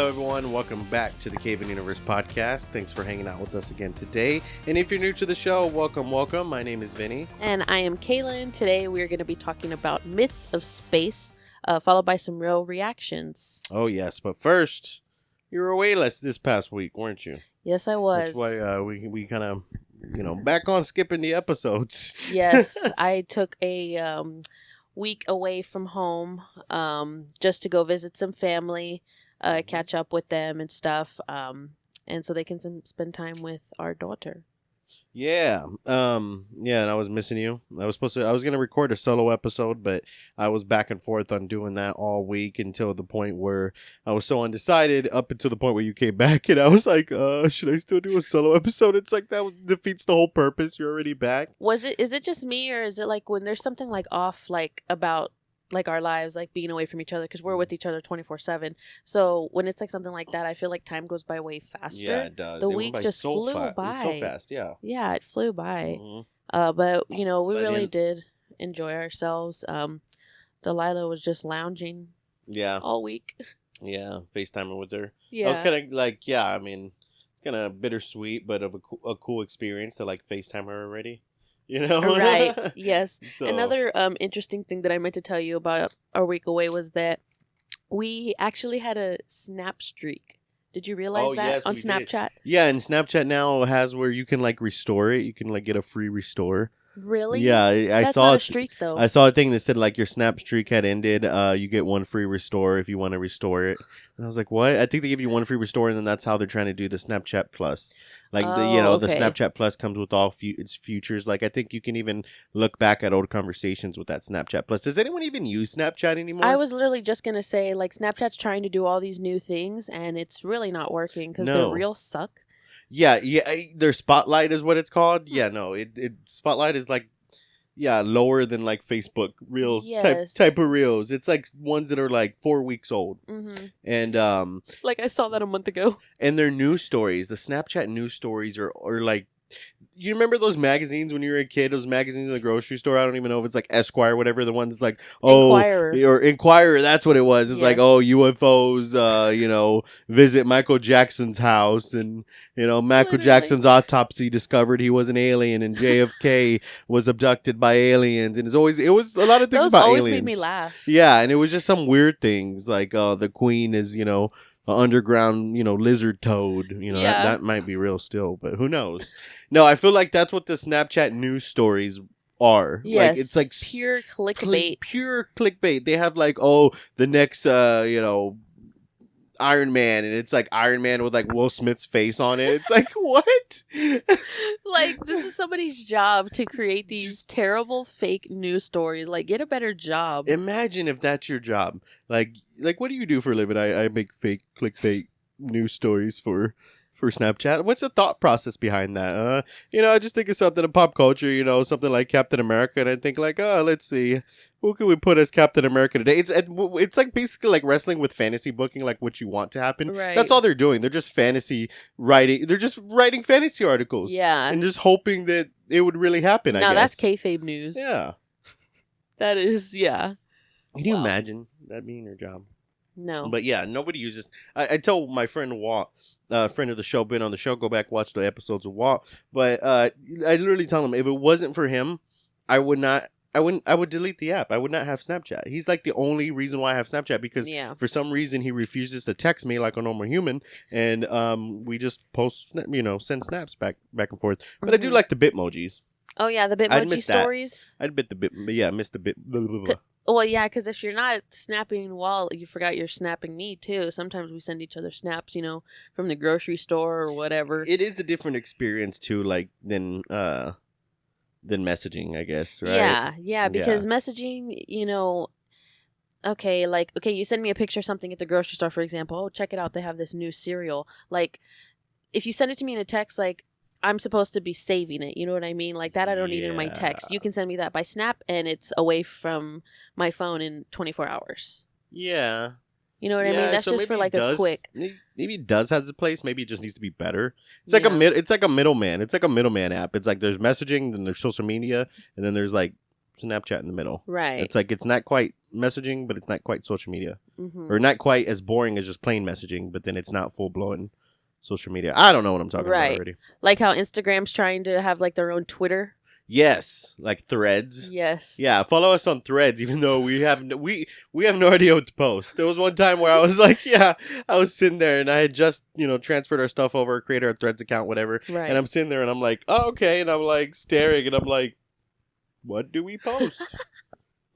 Hello, everyone. Welcome back to the CayVin Universe Podcast. Thanks for hanging out with us again today. And if you're new to the show, welcome. My name is Vinny. And I am Caylin. Today we're going to be talking about myths of space, followed by some real reactions. Oh, yes. But first, you were away this past week, weren't you? Yes, I was. That's why we kind of, back on skipping the episodes. Yes, I took a week away from home just to go visit some family, catch up with them and stuff, and so they can spend time with our daughter. Yeah. And I was missing you. I was going to record a solo episode, but I was back and forth on doing that all week until the point where I was so undecided up until the point where you came back and I was like, should I still do a solo episode? It's like that defeats the whole purpose. You're already back. Is it just me, or is it like when there's something like off, like about like our lives, like being away from each other, because we're with each other 24/7. So when it's like something like that, I feel like time goes by way faster. Yeah, it does. The week just flew by. So fast, yeah. Yeah, it flew by. Mm-hmm. But we really did enjoy ourselves. Delilah was just lounging. Yeah. All week. Yeah, FaceTiming with her. Yeah. I was kind of like, it's kind of bittersweet, but of a cool experience to like FaceTime her already. Right. Yes. So. Another interesting thing that I meant to tell you about our week away was that we actually had a snap streak. Did you realize that? Yes, on we Snapchat? Did. Yeah, and Snapchat now has where you can like restore it. You can like get a free restore. Really? Yeah, I That's saw not a streak though. I saw a thing that said like your snap streak had ended. You get one free restore if you want to restore it. And I was like, what? I think they give you one free restore, and then that's how they're trying to do the Snapchat Plus. Like the Snapchat Plus comes with all its features. Like I think you can even look back at old conversations with that Snapchat Plus. Does anyone even use Snapchat anymore? I was literally just gonna say, like, Snapchat's trying to do all these new things, and it's really not working because the reels suck. Yeah, their Spotlight is what it's called. Yeah, no, it Spotlight is like, lower than like Facebook reel type of reels. It's like ones that are like 4 weeks old. Mm-hmm. And like I saw that a month ago. And their news stories, the Snapchat news stories are like, you remember those magazines when you were a kid? Those magazines in the grocery store. I don't even know if it's like Esquire, whatever. The ones like Inquirer. That's what it was. It's like UFOs. Visit Michael Jackson's house, and Michael Jackson's autopsy discovered he was an alien, and JFK was abducted by aliens, and it was a lot of things about aliens. Those always made me laugh. Yeah, and it was just some weird things like the Queen is underground, lizard toad. That might be real still, but who knows? No, I feel like that's what the Snapchat news stories are. Yes, like, it's like pure clickbait. Pure clickbait. They have like, the next, Iron Man, and it's like Iron Man with like Will Smith's face on it. It's like, what? Like, this is somebody's job to create these terrible fake news stories. Like, get a better job. Imagine if that's your job. Like what do you do for a living? I make fake clickbait news stories for Snapchat. What's the thought process behind that? I just think of something in pop culture, something like Captain America, and I think like, let's see, who can we put as Captain America today? It's like basically like wrestling with fantasy booking, like what you want to happen. Right. That's all they're doing. They're just fantasy writing. They're just writing fantasy articles. Yeah. And just hoping that it would really happen, I guess. Now that's kayfabe news. Yeah. That is, yeah. Can you imagine that being your job? No. But yeah, nobody uses. I tell my friend Walt, friend of the show, been on the show, go back, watch the episodes of Walt. But I literally tell him if it wasn't for him, I would delete the app. I would not have Snapchat. He's like the only reason why I have Snapchat, because for some reason he refuses to text me like a normal human, and we just post, send snaps back and forth. But I do like the Bitmojis. Oh yeah, the Bitmoji stories. I'd bit the bit, but yeah, I missed the bit. Well, yeah, because if you're not snapping Walt, you forgot you're snapping me too. Sometimes we send each other snaps, from the grocery store or whatever. It is a different experience too, like than messaging, I guess, right? Yeah, because messaging, okay, you send me a picture of something at the grocery store, for example. Oh, check it out, they have this new cereal. Like, if you send it to me in a text, like, I'm supposed to be saving it. You know what I mean? Like that I don't need in my text. You can send me that by Snap and it's away from my phone in 24 hours. Yeah. You know what I mean? That's just for like a quick. Maybe it does have a place. Maybe it just needs to be better. It's like it's like a middleman. It's like a middleman app. It's like there's messaging, then there's social media, and then there's like Snapchat in the middle. Right. It's like it's not quite messaging, but it's not quite social media. Mm-hmm. Or not quite as boring as just plain messaging, but then it's not full-blown social media. I don't know what I'm talking about already. Like how Instagram's trying to have like their own Twitter. Yes, like Threads. Yes. Yeah, follow us on Threads, even though we have no idea what to post. There was one time where I was like, I was sitting there and I had just, transferred our stuff over, created our Threads account, whatever. Right. And I'm sitting there and I'm like, oh, okay. And I'm like staring and I'm like, what do we post?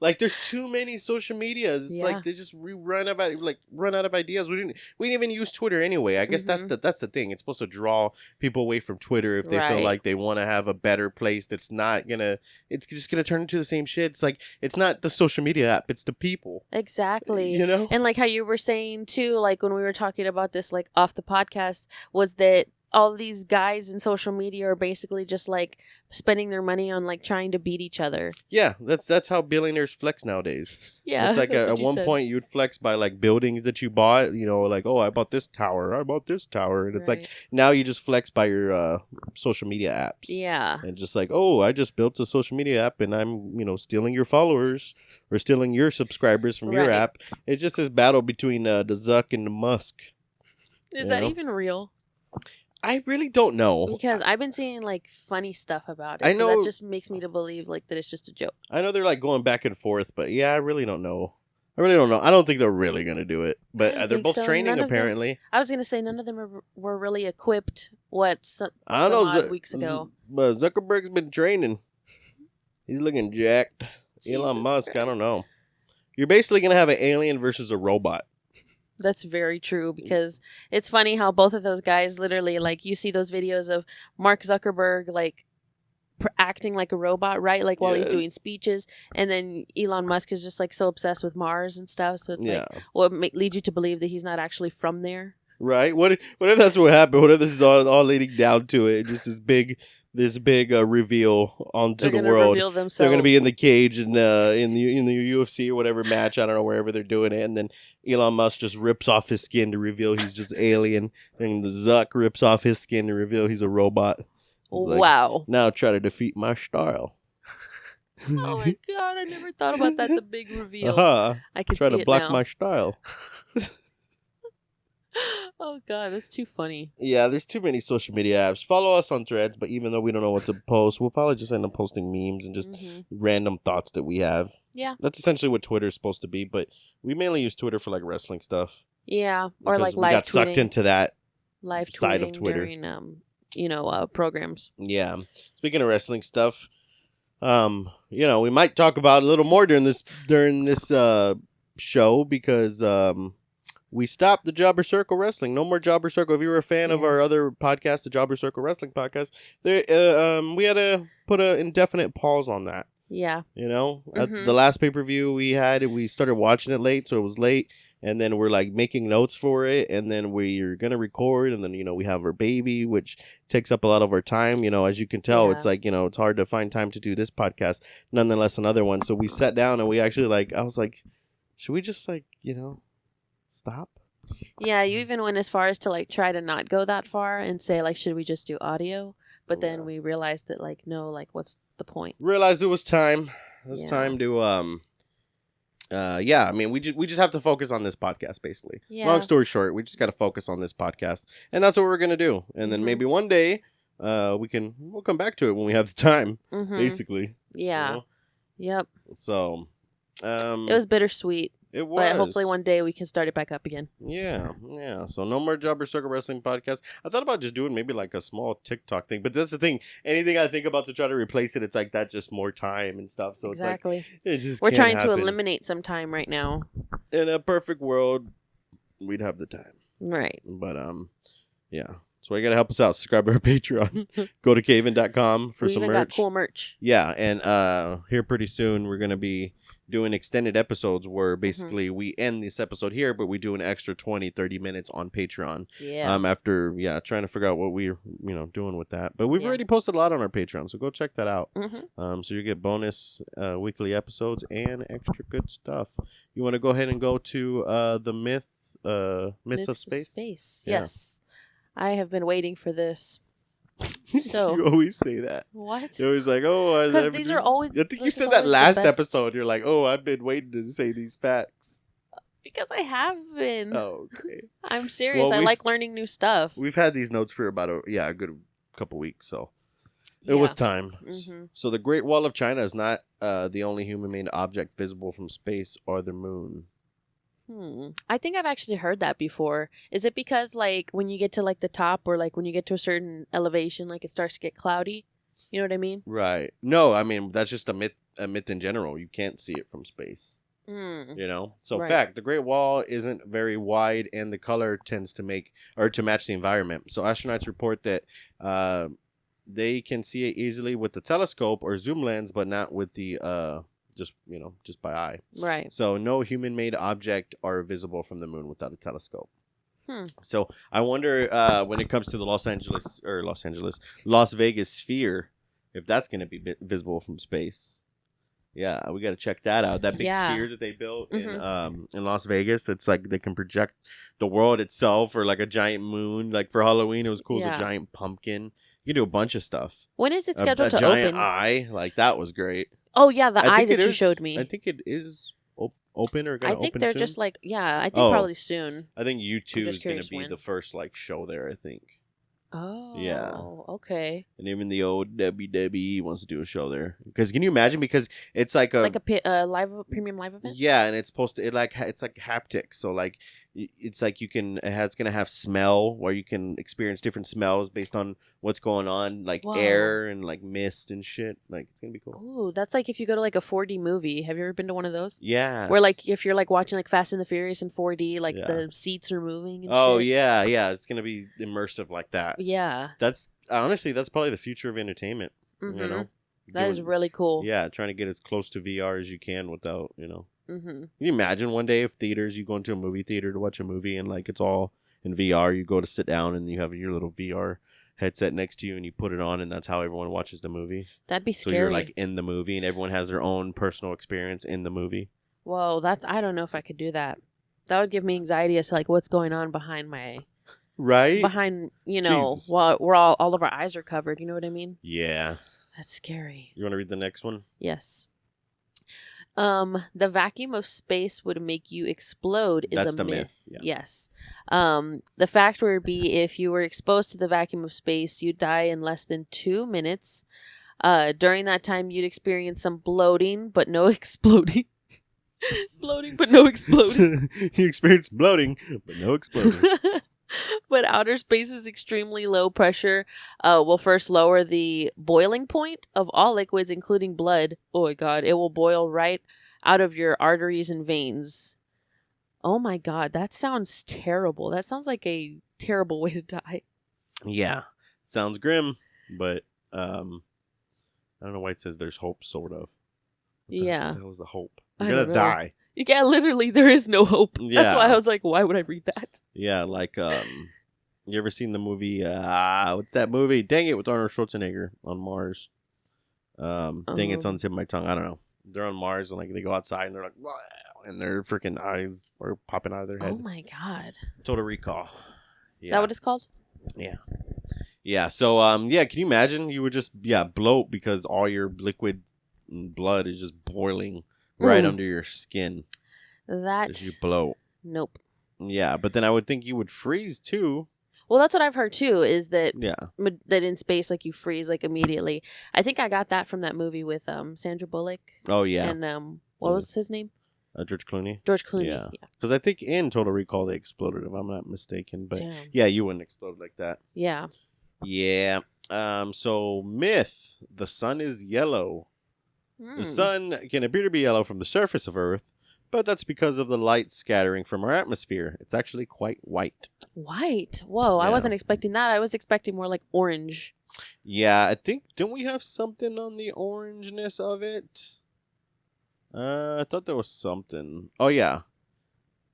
Like, there's too many social medias. It's like they just run out of ideas. We didn't even use Twitter anyway. I guess that's the thing. It's supposed to draw people away from Twitter if they feel like they want to have a better place. That's not gonna. It's just gonna turn into the same shit. It's like it's not the social media app. It's the people. Exactly. And like how you were saying too, like when we were talking about this, like off the podcast, was that all these guys in social media are basically just like spending their money on like trying to beat each other. Yeah, that's how billionaires flex nowadays. Yeah, it's like at one point you'd flex by like buildings that you bought. Like, oh, I bought this tower, and it's like now you just flex by your social media apps. Yeah, and just like, oh, I just built a social media app, and I'm stealing your followers or stealing your subscribers from your app. It's just this battle between the Zuck and the Musk. Is that even real? I really don't know. Because I've been seeing like funny stuff about it. I know. So that just makes me to believe like that it's just a joke. I know they're like going back and forth, but I really don't know. I don't think they're really going to do it. But they're both training apparently. I was going to say none of them were really equipped some weeks ago. But Zuckerberg's been training. He's looking jacked. Elon Musk, Christ. I don't know. You're basically going to have an alien versus a robot. That's very true, because it's funny how both of those guys literally, like, you see those videos of Mark Zuckerberg, like, acting like a robot, right? Like, while he's doing speeches. And then Elon Musk is just, like, so obsessed with Mars and stuff. So it's like, what leads you to believe that he's not actually from there? Right? What if that's what happened? What if this is all leading down to it? Just this big reveal onto the world. They're going to be in the cage and in the UFC or whatever match. I don't know, wherever they're doing it. And then Elon Musk just rips off his skin to reveal he's just alien. And the Zuck rips off his skin to reveal he's a robot. Wow. Like, now try to defeat my style. Oh my God, I never thought about that, the big reveal. I can try see to block now. my style. Oh God, that's too funny. Yeah, there's too many social media apps. Follow us on Threads, but even though we don't know what to post, we'll probably just end up posting memes and just random thoughts that we have. Yeah. That's essentially what Twitter's supposed to be, but we mainly use Twitter for like wrestling stuff. Yeah, or like live tweeting. We got sucked into that live side of Twitter during programs. Yeah. Speaking of wrestling stuff, we might talk about a little more during this show, because we stopped the Jobber Circle Wrestling. No more Jobber Circle. If you were a fan of our other podcast, the Jobber Circle Wrestling Podcast, we had to put an indefinite pause on that. Yeah. At the last pay-per-view we started watching it late, so it was late, and then we're like making notes for it, and then we're going to record, and then, we have our baby, which takes up a lot of our time. As you can tell, it's like, it's hard to find time to do this podcast, nonetheless another one. So we sat down and we actually I was like, should we just stop? Yeah, you even went as far as to try to not go that far and say should we just do audio? But then we realized that no, what's the point? Realized it was time. It was time to we just have to focus on this podcast, basically. Yeah. Long story short, we just got to focus on this podcast, and that's what we're gonna do. And then maybe one day we'll come back to it when we have the time, basically. Yeah. Yep. So it was bittersweet. It was. But hopefully one day we can start it back up again. Yeah. So no more Jobber Circle Wrestling Podcast. I thought about just doing maybe a small TikTok thing, but that's the thing. Anything I think about to try to replace it, it's that's just more time and stuff. So exactly. We're trying to eliminate some time right now. In a perfect world, we'd have the time. Right. But yeah. So you gotta help us out. Subscribe to our Patreon. Go to CayVin.com for some merch. We even got cool merch. Yeah, and here pretty soon we're gonna be doing extended episodes where basically we end this episode here, but we do an extra 20-30 minutes on Patreon. Yeah. After trying to figure out what we're doing with that. But we've already posted a lot on our Patreon, so go check that out. So you get bonus weekly episodes and extra good stuff. You want to go ahead and go to the Myths of Space? Yeah. Yes. I have been waiting for this. So you always say that. what? You're always like, Because these are always. I think you this is said that always the last best- episode. You're like, I've been waiting to say these facts. Because I have been. Oh, okay. I'm serious. Well, I like learning new stuff. We've had these notes for about a good couple weeks, so it was time. Mm-hmm. So the Great Wall of China is not the only human-made object visible from space or the moon. I think I've actually heard that before. Is it because like when you get to like the top or like when you get to a certain elevation, like it starts to get cloudy? You know what I mean? Right. No, I mean that's just a myth in general. You can't see it from space. You know? So Right. fact, the Great Wall isn't very wide and the color tends to match the environment. So astronauts report that they can see it easily with the telescope or zoom lens, but not with the just by eye. Right. So no human-made object are visible from the moon without a telescope. So I wonder when it comes to the Las Vegas sphere, if that's going to be visible from space. Yeah, we got to check that out. That big sphere that they built in Las Vegas, that's like they can project the world itself or like a giant moon. Like for Halloween, it was cool. It was a giant pumpkin. You can do a bunch of stuff. When is it scheduled to giant open? eye, like that was great. Oh yeah, the eye that you showed me. I think it is open or gonna open I think they're soon. just like I think probably soon. I think U2 is going curious to be when. the first like show there. I think. Oh. Yeah. Okay. And even the old WWE wants to do a show there. Because can you imagine? Because it's like a premium live event. Yeah, and it's supposed to it's like haptics. So like it's like it's gonna have smell where you can experience different smells based on what's going on, like air and like mist and shit. Like it's gonna be cool. Ooh, that's like if you go to like a 4D movie. Have you ever been to one of those? Yeah. Where like if you're like watching like Fast and the Furious in 4D, like the seats are moving. And shit. Yeah. It's gonna be immersive like that. Yeah. That's honestly that's probably the future of entertainment. You know. That is really cool. Yeah, trying to get as close to VR as you can without, Mm-hmm. Can you imagine one day if you go into a movie theater to watch a movie and like it's all in VR, you go to sit down and you have your little VR headset next to you and you put it on and that's how everyone watches the movie. That'd be scary. So you're like in the movie and everyone has their own personal experience in the movie. Whoa, I don't know if I could do that. That would give me anxiety as to like what's going on behind Jesus. while we're all of our eyes are covered, you know what I mean? Yeah. That's scary. You want to read the next one? Yes. The vacuum of space would make you explode is That's a the myth. Yeah. Yes. The fact would be if you were exposed to the vacuum of space, you'd die in less than 2 minutes. During that time, you'd experience some bloating, but no exploding. Bloating, but no exploding. You experience bloating, but no exploding. But outer space's extremely low pressure will first lower the boiling point of all liquids, including blood. Oh my God, it will boil right out of your arteries and veins. Oh my God, that sounds terrible. That sounds like a terrible way to die. Yeah, sounds grim, but I don't know why it says there's hope, sort of. Yeah. What the hell is the hope? I You're don't gonna know. die. Yeah, literally, there is no hope. Yeah. That's why I was like, why would I read that? Yeah, like you ever seen the movie? What's that movie? Dang it, with Arnold Schwarzenegger on Mars. Dang, it's on the tip of my tongue. I don't know. They're on Mars and like they go outside and they're like, wow, and their freaking eyes are popping out of their head. Oh my God. Total Recall. Yeah. Is that what it's called? Yeah. Yeah. So yeah, can you imagine? You would just bloat because all your liquid blood is just boiling right under your skin. As you bloat. Nope. Yeah, but then I would think you would freeze too. Well, that's what I've heard too. Is that that in space, like you freeze like immediately. I think I got that from that movie with Sandra Bullock. Oh yeah. And what was his name? George Clooney. George Clooney. Yeah. Because I think in Total Recall they exploded, if I'm not mistaken. But Damn. yeah, you wouldn't explode like that. Yeah. Yeah. So myth: the sun is yellow. The sun can appear to be yellow from the surface of Earth, but that's because of the light scattering from our atmosphere. It's actually quite white. White? Whoa, I wasn't expecting that. I was expecting more like orange. Yeah, I think, didn't we have something on the orangeness of it? I thought there was something. Oh, yeah.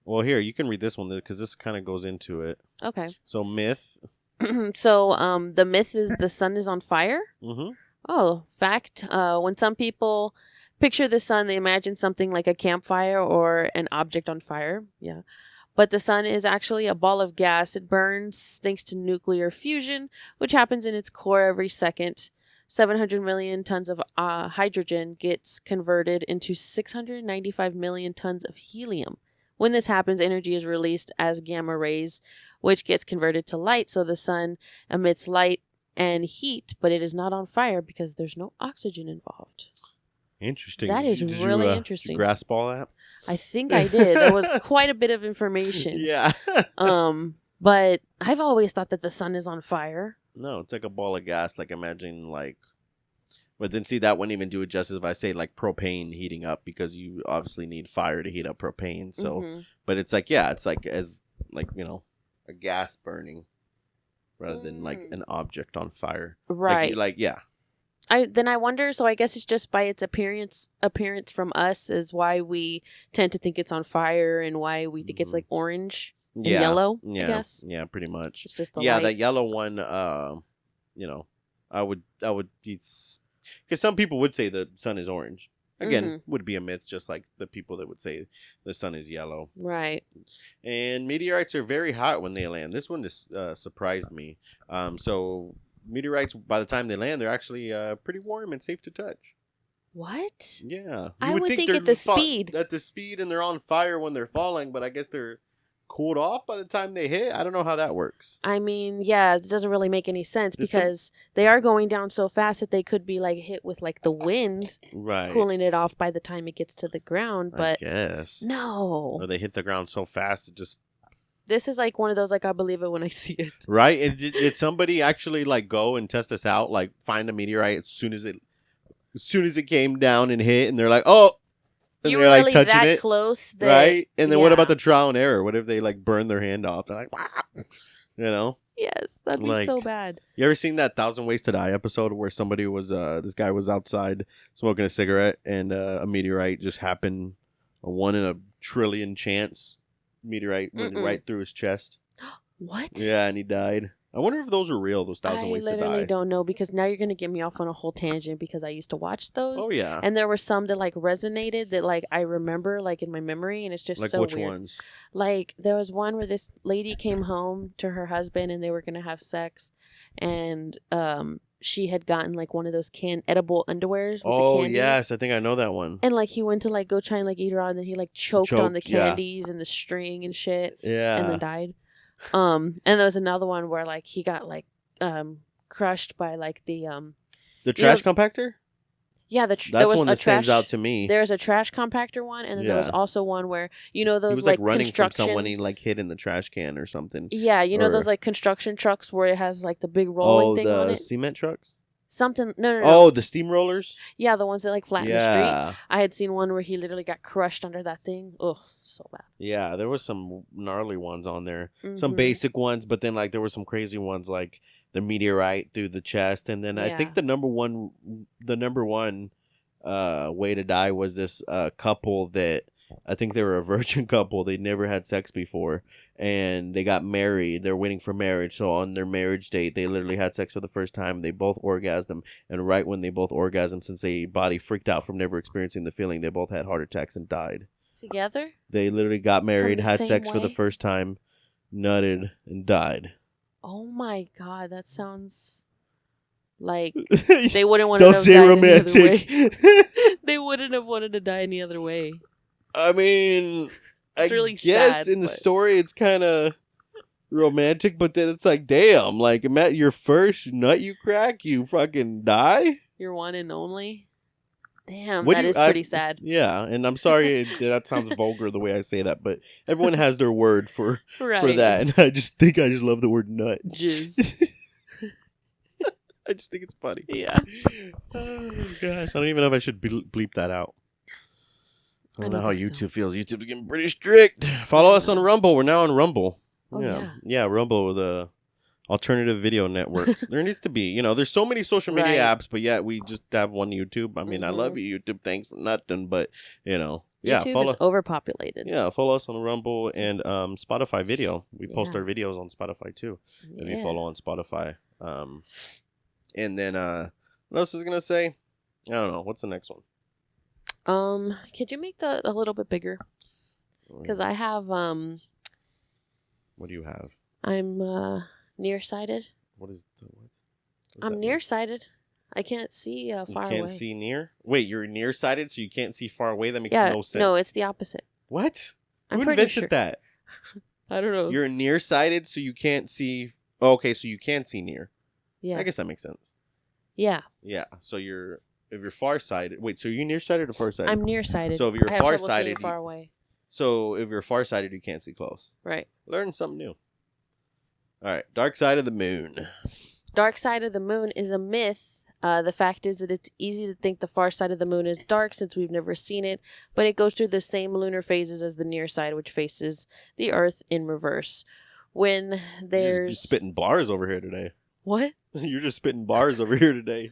Well, here, you can read this one because this kind of goes into it. Okay. So, myth. So, the myth is the sun is on fire? Mm-hmm. Oh, fact. When some people picture the sun, they imagine something like a campfire or an object on fire. Yeah. But the sun is actually a ball of gas. It burns thanks to nuclear fusion, which happens in its core every second. 700 million tons of hydrogen gets converted into 695 million tons of helium. When this happens, energy is released as gamma rays, which gets converted to light. So the sun emits light and heat, but it is not on fire because there's no oxygen involved. Interesting. That is really interesting. Did you grasp all that? I think I did. That was quite a bit of information. Yeah. But I've always thought that the sun is on fire. No, it's like a ball of gas. Like imagine like, but then see that wouldn't even do it justice if I say like propane heating up because you obviously need fire to heat up propane. So, but it's like it's like as like a gas burning rather than like an object on fire. Right. I wonder, so I guess it's just by its appearance from us is why we tend to think it's on fire and why we think it's like orange and yellow, I guess. Yeah, pretty much. It's just the light. That yellow one, I would because some people would say the sun is orange. Again, would be a myth, just like the people that would say the sun is yellow. Right. And meteorites are very hot when they land. This one just surprised me. So meteorites, by the time they land, they're actually pretty warm and safe to touch. What? Yeah. I would think at the speed. At the speed, and they're on fire when they're falling, but I guess they're cooled off by the time they hit. I don't know how that works. I mean, yeah, it doesn't really make any sense because they are going down so fast that they could be like hit with like the wind, cooling it off by the time it gets to the ground. But I guess no, or they hit the ground so fast it just. This is like one of those like I believe it when I see it. Right? And did somebody actually like go and test this out? Like find a meteorite as soon as it came down and hit, and they're like, oh. And you they're were really like touching that it, close, right? And then what about the trial and error? What if they like burn their hand off? They're like, wow. Yes, that'd be so bad. You ever seen that 1,000 Ways to Die episode where somebody was, this guy was outside smoking a cigarette and a meteorite just happened, a 1 in a trillion chance meteorite went right through his chest. What? Yeah, and he died. I wonder if those are real, those 1,000 Ways to Die. I literally don't know because now you're going to get me off on a whole tangent because I used to watch those. Oh, yeah. And there were some that like resonated that like I remember like in my memory and it's just so weird. Like which ones? Like there was one where this lady came home to her husband and they were going to have sex and she had gotten like one of those edible underwears with the candies. Yes, I think I know that one. And like he went to like go try and like eat her out and then he like choked on the candies and the string and shit. Yeah. And then died. And there was another one where like he got like crushed by like the trash compactor. Yeah, that's one that stands out to me. There's a trash compactor one, and then there was also one where those he was like running from someone he like hid in the trash can or something. Yeah, those like construction trucks where it has like the big rolling thing on it. Oh, the cement trucks. Something no. Oh, the steamrollers? Yeah, the ones that like flatten the street. I had seen one where he literally got crushed under that thing. Ugh, so bad. Yeah, there was some gnarly ones on there. Some basic ones, but then like there were some crazy ones like the meteorite through the chest, and then I think the number one way to die was this couple that I think they were a virgin couple. They'd never had sex before, and they got married. They're waiting for marriage, so on their marriage date, they literally had sex for the first time. They both orgasmed, and right when they both orgasmed, since their body freaked out from never experiencing the feeling, they both had heart attacks and died. Together? They literally got married, had sex for the first time, nutted, and died. Oh my god, that sounds like they wouldn't want to die romantic. Any other way. They wouldn't have wanted to die any other way. I mean, it's really sad, in the story it's kind of romantic, but then it's like, damn, like your first nut you crack, you fucking die? Your one and only? Damn, that is pretty sad. Yeah, and I'm sorry that sounds vulgar the way I say that, but everyone has their word for that, and I just love the word nut. Jizz. I just think it's funny. Yeah. Oh, gosh. I don't even know if I should bleep that out. I don't know how YouTube feels. YouTube's getting pretty strict. Follow us on Rumble. We're now on Rumble. Oh, yeah. Yeah, Rumble, the alternative video network. There needs to be, there's so many social media apps, but yet we just have one YouTube. I mean, I love you, YouTube. Thanks for nothing, but, YouTube is overpopulated. Yeah, follow us on Rumble and Spotify video. We post our videos on Spotify, too. If you follow on Spotify. And then, what else is going to say? I don't know. What's the next one? Could you make that a little bit bigger? Because I have, What do you have? I'm nearsighted. What is I'm nearsighted. I can't see far away. You can't see near? Wait, you're nearsighted, so you can't see far away? That makes no sense. No, it's the opposite. What? I'm Who pretty invented sure. that? I don't know. You're nearsighted, so you can't see. Oh, okay, so you can see near. Yeah. I guess that makes sense. Yeah. Yeah. So if you're farsighted. Wait, so you're nearsighted or farsighted? I'm nearsighted. So if you're I have trouble farsighted, seeing far away. So if you're farsighted, you can't see close. Right. Learn something new. All right, dark side of the moon. Dark side of the moon is a myth. The fact is that it's easy to think the far side of the moon is dark since we've never seen it, but it goes through the same lunar phases as the near side, which faces the Earth in reverse. When there's... You're spitting bars over here today. What? You're just spitting bars over here today.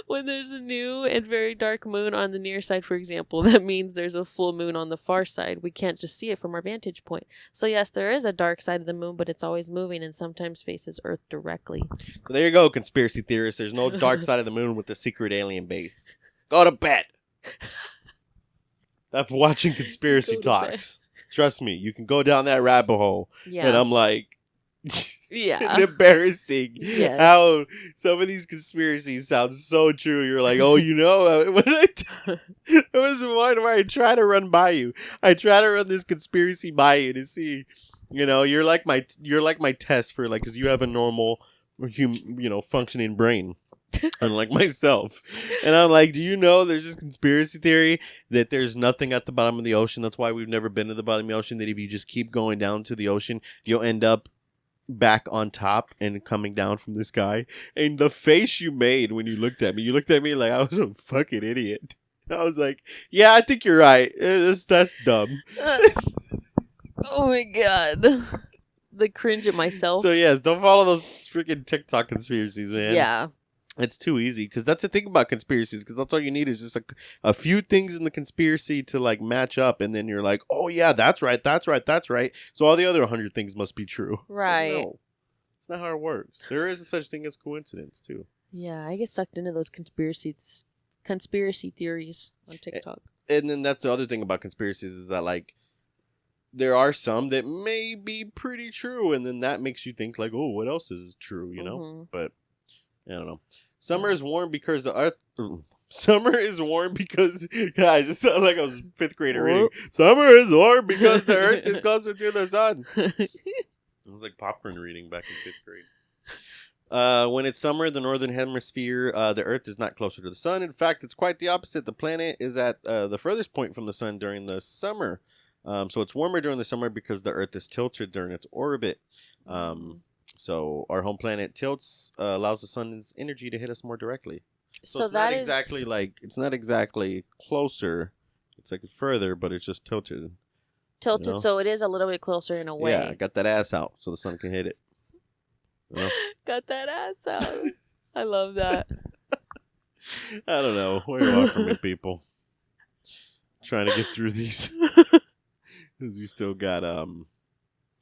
When there's a new and very dark moon on the near side, for example, that means there's a full moon on the far side. We can't just see it from our vantage point. So yes, there is a dark side of the moon, but it's always moving and sometimes faces Earth directly. So there you go, conspiracy theorists. There's no dark side of the moon with the secret alien base. Go to bed. Stop watching conspiracy talks. Trust me, you can go down that rabbit hole. Yeah. And I'm like... Yeah. It's embarrassing how Yes. some of these conspiracies sound so true. You're like, oh, you know, what did I it was one where I try to run by you. I try to run this conspiracy by you to see, you know, you're like my test for like, because you have a normal, functioning brain. Unlike myself. And I'm like, do you know there's this conspiracy theory that there's nothing at the bottom of the ocean? That's why we've never been to the bottom of the ocean. That if you just keep going down to the ocean, you'll end up back on top and coming down from the sky. And the face you made when you looked at me like I was a fucking idiot. I was like, yeah, I think you're right. That's dumb. Oh my god. The cringe at myself. So yes, don't follow those freaking TikTok conspiracies, man. Yeah. It's too easy, because that's the thing about conspiracies, because that's all you need is just a few things in the conspiracy to like match up, and then you're like, oh yeah, that's right. So all the other 100 things must be true. Right. No, it's not how it works. There is a such thing as coincidence too. Yeah, I get sucked into those conspiracy theories on TikTok. And then that's the other thing about conspiracies is that like there are some that may be pretty true, and then that makes you think like, oh, what else is true, you know? Mm-hmm. But I don't know. Summer is warm because the earth. Summer is warm because yeah, I just sound like I was fifth grader reading. Summer is warm because the earth is closer to the sun. It was like popcorn reading back in fifth grade. When it's summer, the northern hemisphere, the earth is not closer to the sun. In fact, it's quite the opposite. The planet is at the furthest point from the sun during the summer. So it's warmer during the summer because the earth is tilted during its orbit. So our home planet tilts, allows the sun's energy to hit us more directly. So it's not exactly like, it's not exactly closer. It's like further, but it's just tilted. Tilted, you know? so it is a little bit closer in a way. Yeah, got that ass out so the sun can hit it. You know? Got that ass out. I love that. I don't know. What do you want from me, people? Trying to get through these. Because we still got,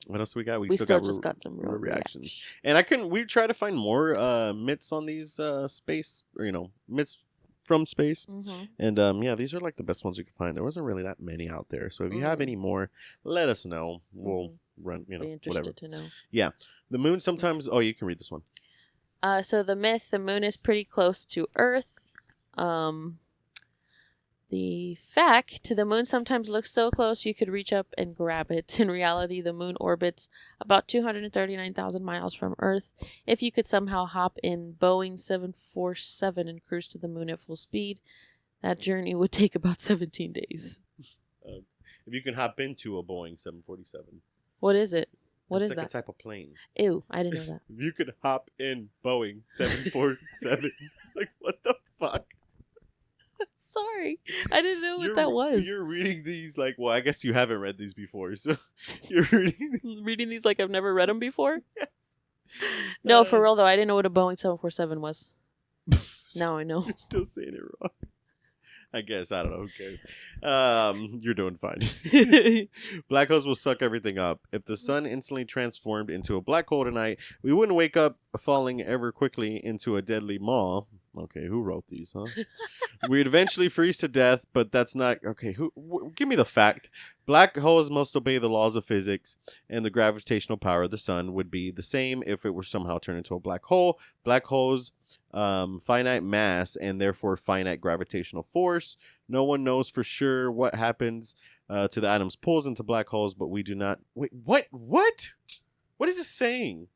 what else do we got? We still got some real reactions. And we tried to find more myths on these space, or, myths from space. Mm-hmm. And yeah, these are like the best ones we could find. There wasn't really that many out there. So if you have any more, let us know. We'll run, Be interested to know. Yeah. The moon sometimes, oh, you can read this one. So the myth, the moon is pretty close to Earth. The fact, the moon sometimes looks so close you could reach up and grab it. In reality, the moon orbits about 239,000 miles from Earth. If you could somehow hop in Boeing 747 and cruise to the moon at full speed, that journey would take about 17 days. If you can hop into a Boeing 747. What is it? What is like that? A type of plane. Ew, I didn't know that. If you could hop in Boeing 747. It's like, what the fuck? Sorry, I didn't know what that was. You're reading these like, well, I guess you haven't read these before, so you're reading these like I've never read them before. Yes. No, for real though, I didn't know what a Boeing 747 was. Now I know. You're still saying it wrong. I guess. I don't know. Who cares? You're doing fine. Black holes will suck everything up. If the sun instantly transformed into a black hole tonight, we wouldn't wake up falling ever quickly into a deadly maw. Okay, who wrote these, huh? We'd eventually freeze to death, but that's not... Okay, give me the fact. Black holes must obey the laws of physics, and the gravitational power of the sun would be the same if it were somehow turned into a black hole. Black holes... finite mass and therefore finite gravitational force. No one knows for sure what happens to the atom's pulls into black holes, but we do not... Wait, what? What is this saying?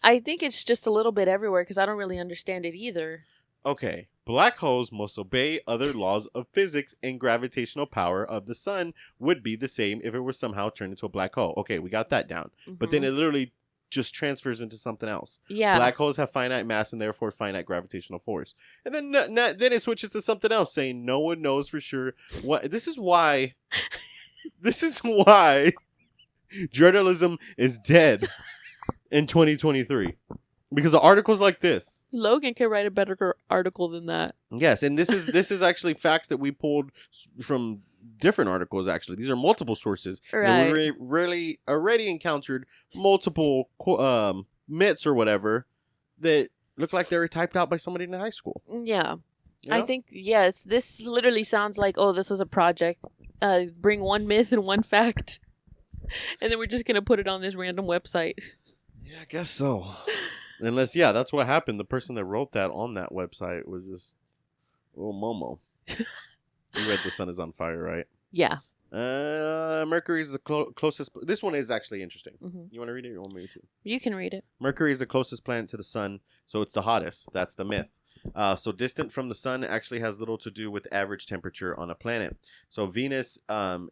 I think it's just a little bit everywhere because I don't really understand it either. Okay. Black holes must obey other laws of physics, and gravitational power of the sun would be the same if it were somehow turned into a black hole. Okay, we got that down. Mm-hmm. But then it literally just transfers into something else. Yeah. Black holes have finite mass and therefore finite gravitational force. And then then it switches to something else, saying no one knows for sure what. This is why journalism is dead in 2023. Because of articles like this. Logan can write a better article than that. Yes, and this is actually facts that we pulled from different articles, actually. These are multiple sources. Right. And we really already encountered multiple myths or whatever that look like they were typed out by somebody in high school. Yeah. You know? I think, yes, this literally sounds like, oh, this is a project. Bring one myth and one fact. And then we're just going to put it on this random website. Yeah, I guess so. Unless, yeah, that's what happened. The person that wrote that on that website was just a little Momo. You read The Sun is on Fire, right? Yeah. Mercury is the closest... This one is actually interesting. Mm-hmm. You want to read it or you want me to? You can read it. Mercury is the closest planet to the sun, so it's the hottest. That's the myth. So distant from the sun actually has little to do with average temperature on a planet. So Venus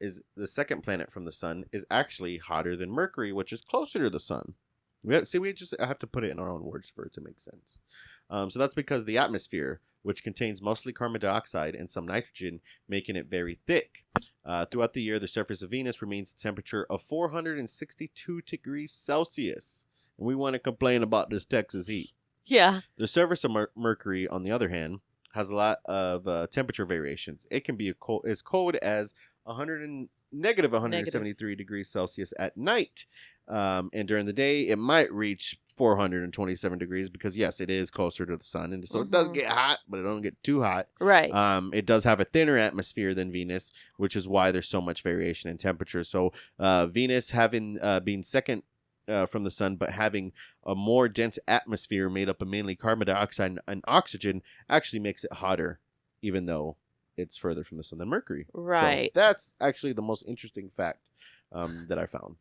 is the second planet from the sun, is actually hotter than Mercury, which is closer to the sun. We just have to put it in our own words for it to make sense. So that's because the atmosphere, which contains mostly carbon dioxide and some nitrogen, making it very thick. Throughout the year, the surface of Venus remains a temperature of 462 degrees Celsius. And we want to complain about this Texas heat. Yeah. The surface of Mercury, on the other hand, has a lot of temperature variations. It can be as cold as negative 173 degrees Celsius at night. And during the day, it might reach 427 degrees because, yes, it is closer to the sun. And so it does get hot, but it don't get too hot. Right. It does have a thinner atmosphere than Venus, which is why there's so much variation in temperature. So Venus having been second from the sun, but having a more dense atmosphere made up of mainly carbon dioxide and oxygen actually makes it hotter, even though it's further from the sun than Mercury. Right. So that's actually the most interesting fact that I found.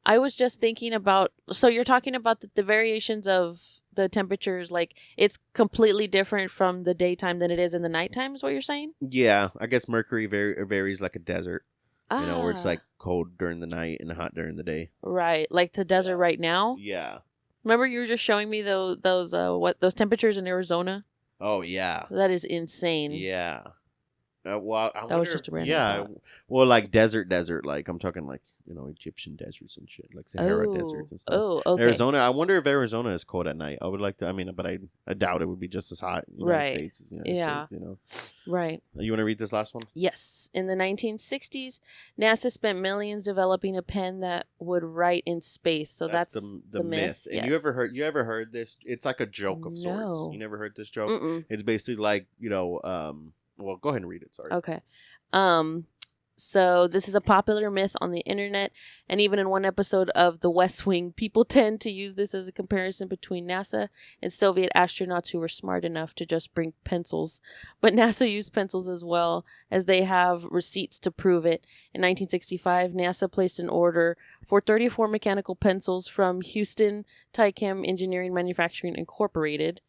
I was just thinking about, so you're talking about the variations of the temperatures, like it's completely different from the daytime than it is in the nighttime is what you're saying? Yeah, I guess Mercury varies like a desert, you know, where it's like cold during the night and hot during the day. Right, like the desert right now? Yeah. Remember you were just showing me those temperatures in Arizona? Oh, yeah. That is insane. Yeah. Well, I that was just a random thought. Well, like desert, like I'm talking like, you know, Egyptian deserts and shit, like Sahara deserts and stuff. Oh, okay. Arizona, I wonder if Arizona is cold at night. I would like to, but I doubt it would be just as hot in the United States as the United States, you know. Right. You want to read this last one? Yes. In the 1960s, NASA spent millions developing a pen that would write in space. So that's the myth. And yes. you ever heard this? It's like a joke of sorts. You never heard this joke? Mm-mm. It's basically like, you know, well, go ahead and read it. Sorry. Okay. So this is a popular myth on the internet, and even in one episode of The West Wing, people tend to use this as a comparison between NASA and Soviet astronauts who were smart enough to just bring pencils. But NASA used pencils as well, as they have receipts to prove it. In 1965, NASA placed an order for 34 mechanical pencils from Houston Tychem Engineering Manufacturing Incorporated.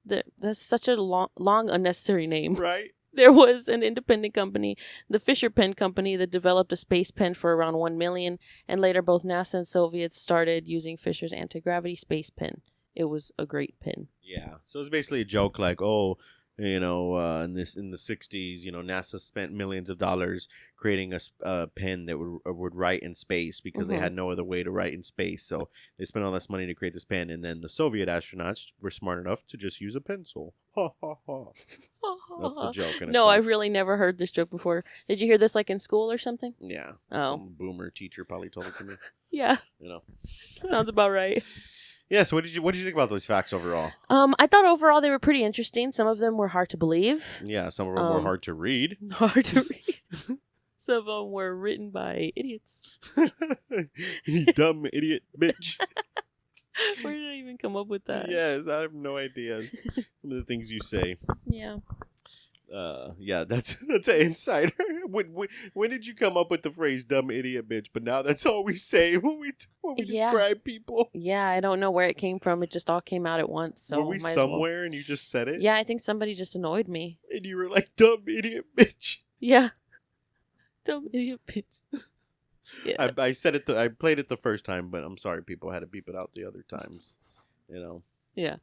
That's such a long unnecessary name. Right. There was an independent company, the Fisher Pen Company, that developed a space pen for around $1 million, and later both NASA and Soviets started using Fisher's anti-gravity space pen. It was a great pen. Yeah. So it's basically a joke like, oh, in the 60s, NASA spent millions of dollars creating a pen that would write in space because they had no other way to write in space. So they spent all this money to create this pen, and then the Soviet astronauts were smart enough to just use a pencil. Ha ha ha. That's a joke. No, I've really never heard this joke before. Did you hear this in school or something? Yeah. Oh. Some boomer teacher probably told it to me. Yeah. Sounds about right. Yeah, so what did you think about those facts overall? I thought overall they were pretty interesting. Some of them were hard to believe. Yeah, some of them were hard to read. Hard to read. Some of them were written by idiots. You dumb idiot bitch. Where did I even come up with that? Yes, I have no idea. Some of the things you say. Yeah. Yeah, that's an insider. When did you come up with the phrase "dumb idiot bitch"? But now that's all we say when we describe people. Yeah, I don't know where it came from. It just all came out at once. So were we somewhere and you just said it? Yeah, I think somebody just annoyed me. And you were like, "Dumb idiot bitch." Yeah, dumb idiot bitch. Yeah. I said it. I played it the first time, but I'm sorry, people had to beep it out the other times. Yeah.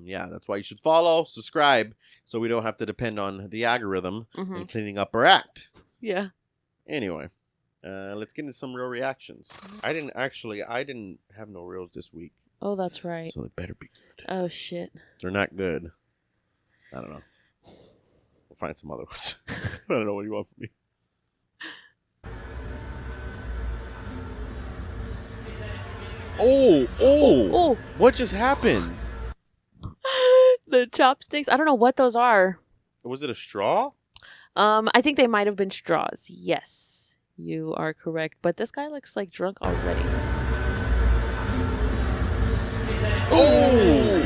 Yeah, that's why you should follow, subscribe, so we don't have to depend on the algorithm and cleaning up our act. Yeah. Anyway, let's get into some real reactions. I didn't have no reels this week. Oh, that's right. So they better be good. Oh, shit. They're not good. I don't know. We'll find some other ones. I don't know what you want from me. Oh! What just happened? The chopsticks. I don't know what those are. Was it a straw? I think they might have been straws. Yes, you are correct. But this guy looks like drunk already. Oh!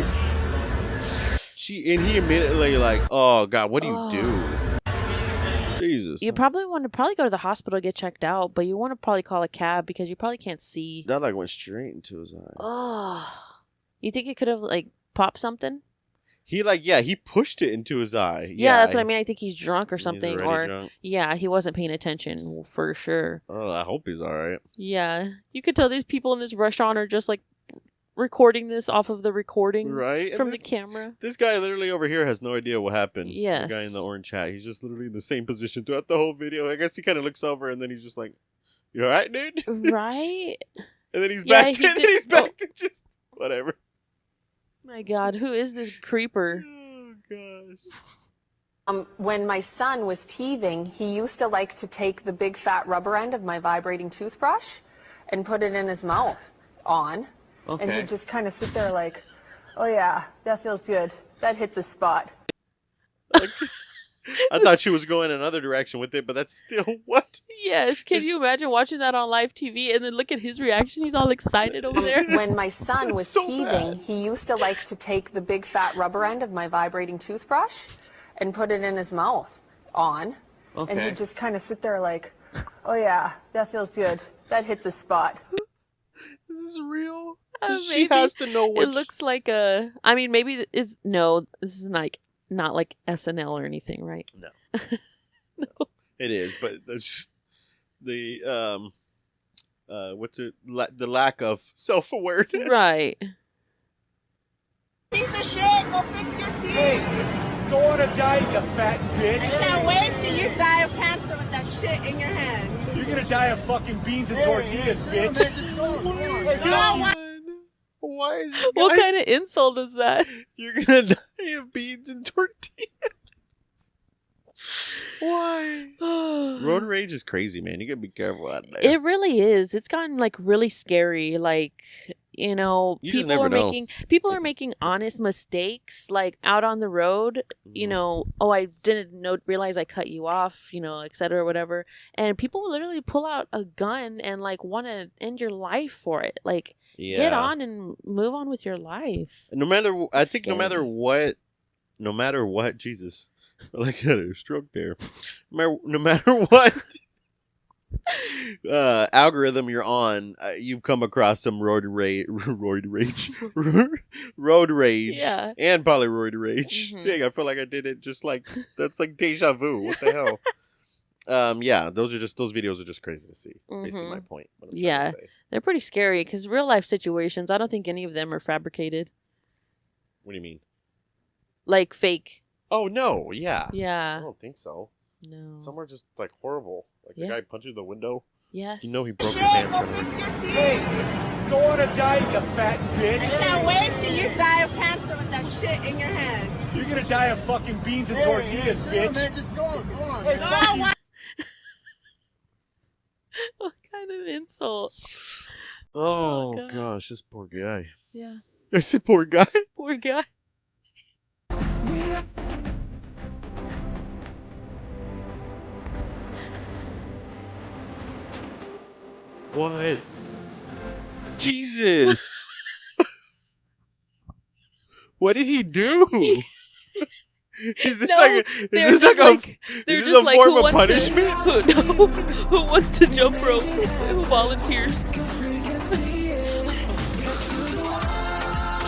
And he immediately like, oh God, what do you do? Jesus. You probably want to go to the hospital, get checked out, but you want to probably call a cab because you probably can't see. That like went straight into his eye. Oh, you think it could have like popped something? He pushed it into his eye. Yeah, that's what I mean. I think he's drunk or something, drunk. Yeah, he wasn't paying attention for sure. Oh, I hope he's all right. Yeah, you could tell these people in this restaurant are just like recording this off of the recording from the camera. This guy literally over here has no idea what happened. Yes. The guy in the orange hat. He's just literally in the same position throughout the whole video. I guess he kind of looks over and then he's just like, "You all right, dude?" Right. And then he's back to just whatever. My God, who is this creeper? Oh gosh. When my son was teething, he used to like to take the big fat rubber end of my vibrating toothbrush and put it in his mouth on. Okay. And he'd just kind of sit there like, oh yeah, that feels good. That hits a spot. I thought she was going another direction with it, but that's still what? Yes. Can you imagine watching that on live TV and then look at his reaction? He's all excited over there. When my son was teething, he used to like to take the big fat rubber end of my vibrating toothbrush and put it in his mouth on. Okay. And he'd just kind of sit there like, oh yeah, that feels good. That hits a spot. Is this real? She has to know what it looks like a. I mean, maybe it's no. This is like not like SNL or anything, right? No. No. It is, but that's just the what's it? The lack of self-awareness, right? Piece of shit, go fix your teeth. Hey, go on a diet, you fat bitch. I can't wait till you die of cancer with that shit in your hand. You're gonna die of fucking beans and tortillas, bitch. Why is this What kind of insult is that? You're gonna die of beans and tortillas. Why? Road rage is crazy, man. You gotta be careful out there. It really is. It's gotten like really scary. Like, you know, people are making honest mistakes, like out on the road. You know, oh, I didn't realize I cut you off. You know, etc. Whatever. And people will literally pull out a gun and like want to end your life for it. Like, get on and move on with your life. No matter what, Jesus. I like had a stroke there. No matter what algorithm you're on, you've come across some road rage, and probably roid rage. Dang, I feel like I did it just like that's like deja vu. What the hell? Yeah, those videos are just crazy to see. That's basically my point. Yeah, they're pretty scary because real life situations. I don't think any of them are fabricated. What do you mean? Like fake. Oh no, yeah. Yeah. I don't think so. No. Some are just like horrible. Like Yeah. the guy punching the window. Yes. You know he broke his hand. Go fix your teeth. Hey, go on a diet, you fat bitch. I can't wait till you die of cancer with that shit in your hand. You're gonna die of fucking beans and tortillas, bitch. Man, just go on. Hey, No, fuck you. What kind of insult? Oh, God. gosh, this poor guy. Yeah. I said poor guy. Poor guy. What? Jesus. What did he do? Is this No, like they're is this just like a like- they're is this just a like, form who of wants to- punishment? Who wants to jump rope? Who volunteers? Do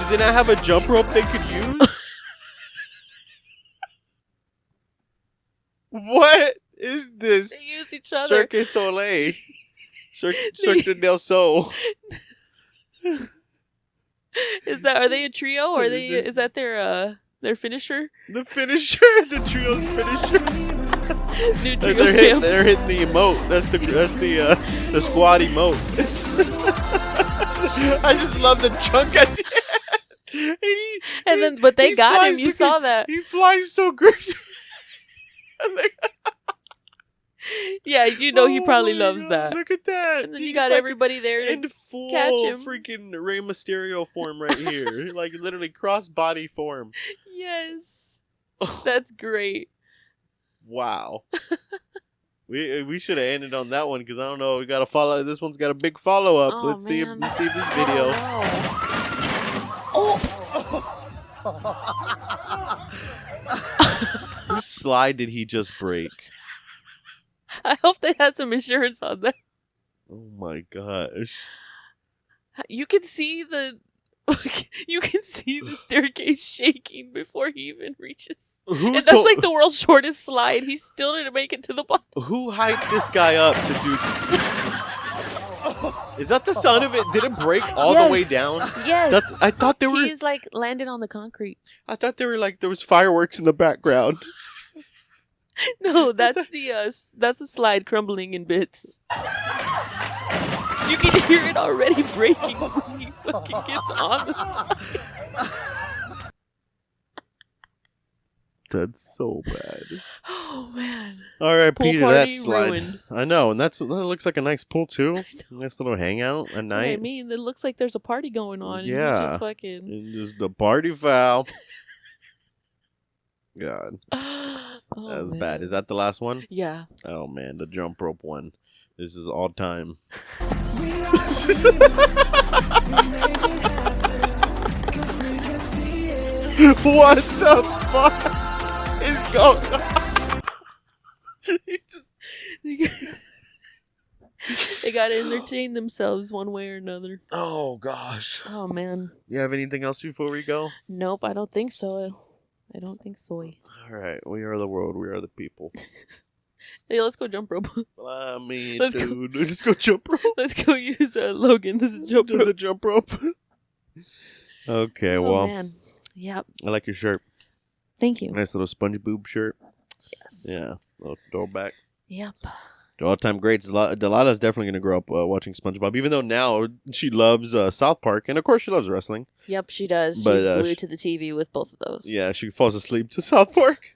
they not have a jump rope they could use? What is this? They use each other. Cirque du Soleil. Cirque du Soleil. Are they a trio or What is this? is that their finisher? The finisher, the trio's finisher. New They're, trio champs. they're hitting the emote. That's the squad emote. I just love the chunk at the end. But they he got him. flies You saw that. He flies so gracefully. Yeah, you know he Oh probably my loves God, that. Look at that. And then you He's got like everybody there to in full catch him. freaking Rey Mysterio form right here. Like literally cross body form. Yes. That's great. Wow. We should have ended on that one because I don't know. We got to follow. This one's got a big follow up. Oh, Let's see. man. Let's see this video. Oh. Whose slide did he just break? I hope they had some insurance on that. Oh my gosh. You can see the staircase shaking before he even reaches. Who And that's like the world's shortest slide. He still didn't make it to the bottom. Who hyped this guy up to do? Is that the sound of it? Did it break all the way Yes. down? Yes. I thought there were. He's like landed on the concrete. I thought there were like there was fireworks in the background. No, that's the slide crumbling in bits. You can hear it already breaking when he fucking gets on the slide. That's so bad. Oh man. All right, Pool Peter, party that slide. ruined. I know, and that looks like a nice pool too. Nice little hangout at That's what I night. mean, it looks like there's a party going on. And Yeah. he's just fucking. And just the party foul. God, Oh, that's man. bad. Is that the last one? Yeah. Oh man, the jump rope one. This is all time. What the fuck is going on? He just- They gotta entertain themselves one way or another. Oh gosh. Oh man. You have anything else before we go? Nope, I don't think so. I don't think so. All right, we are the world. We are the people. Hey, let's go jump rope. I mean, Let's go. dude, let's go jump rope. Let's go use Logan as a jump Does rope. a jump rope? Okay, Oh well, man. Yep. I like your shirt. Thank you. Nice little sponge boob shirt. Yes. Yeah, little throwback. Yep. The all-time greats. Delilah's definitely going to grow up watching SpongeBob, even though now she loves South Park, and of course she loves wrestling. Yep, she does. But, She's she- glued to the TV with both of those. Yeah, she falls asleep to South Park,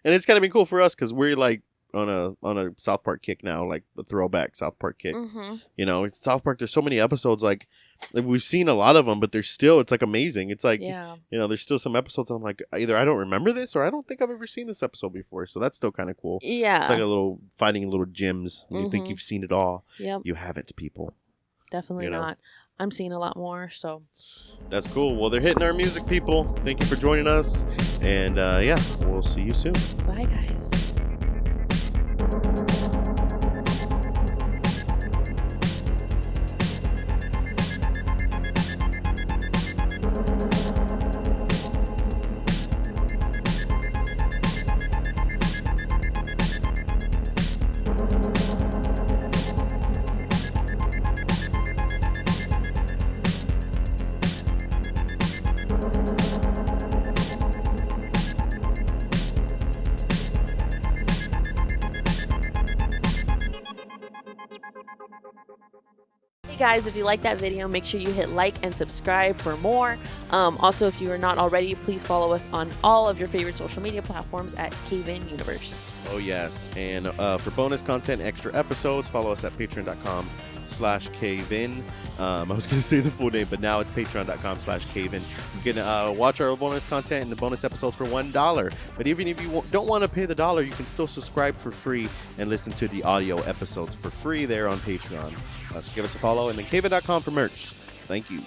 and it's going to be cool for us because we're like on a South Park kick now, like the throwback South Park kick. Mm-hmm. You know, it's South Park. There's so many episodes. Like we've seen a lot of them, but there's still. It's like amazing. It's like Yeah. you know, there's still some episodes. I'm like, either I don't remember this or I don't think I've ever seen this episode before. So that's still kind of cool. Yeah. It's like a little finding little gems. When you think Mhm. you've seen it all, Yep. you haven't, people. Definitely you know. not. I'm seeing a lot more, so. That's cool. Well, they're hitting our music, people. Thank you for joining us. And yeah, we'll see you soon. Bye, guys. guys, if you like that video, make sure you hit like and subscribe for more. Also, if you are not already, please follow us on all of your favorite social media platforms at CayVin Universe. Oh, yes. And for bonus content, extra episodes, follow us at patreon.com/CayVin. I was going to say the full name, but now it's patreon.com/CayVin. You can watch our bonus content and the bonus episodes for $1. But even if you don't want to pay the $1, you can still subscribe for free and listen to the audio episodes for free there on Patreon. So give us a follow, and then CayVin.com for merch. Thank you.